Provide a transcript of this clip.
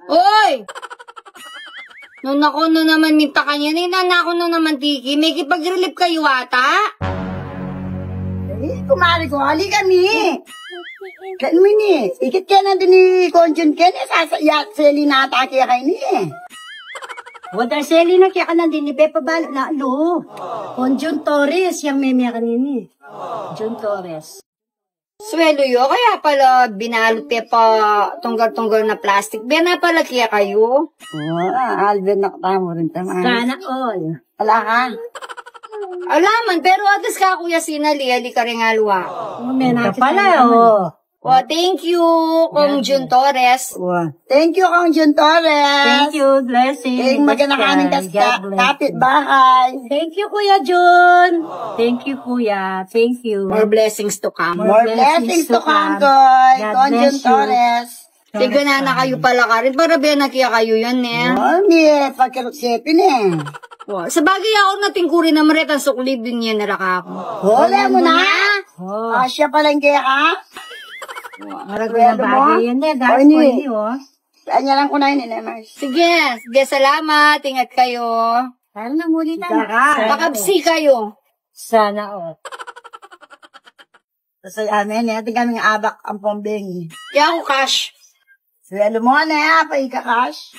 Oy! Nako na naman minta kanya, ninanako na naman tiki. May kipag-relief kayo ata? Kumari ko, hali kami. Kami ni, ikit ka na din ni Conjun Ken, sasayat seli na atake kay ni. Wala seli na kaya ka na din ni Bepa Bal na alo. Conjun Torres, yung meme kanini. Jun Torres. Swelo yo, kaya pala binalot kaya pa tunggal-tunggal na plastic. Bena pala kaya kayo? Alvin nakatamo rin tama. Sana all. Wala ka. Alaman, pero atas ka kuya sinali, ali ka rin alwa. Ito pala, oh. Thank you, Kong Jun Torres. Thank you, Kong Jun Torres. Thank you, blessing. Maganda kaming kapit bahay. Thank you, Kuya Jun. Thank you, Kuya. Thank you. More blessings to come. More blessings to come, Koy. Kong Jun Torres. Sige na kayo pala ka rin. Para ba nakiya kayo yan, eh? Hindi, pagkarusipin eh. Sa bagay ako natingkuri na marit ang suklib din yan naraka ako. Wala mo na? Asya palang kaya ka? Maragay na bagay yan eh. Dahil ko ini, oh. Saan niya lang kunain eh, Mars. Sige, salamat. Ingat kayo. Sana na muli na. Pakabsi kayo. Sana, oh. Sa amin, natin kaming abak ang pombeng. Kaya ako cash. Swelo mo na, pa ika-cash.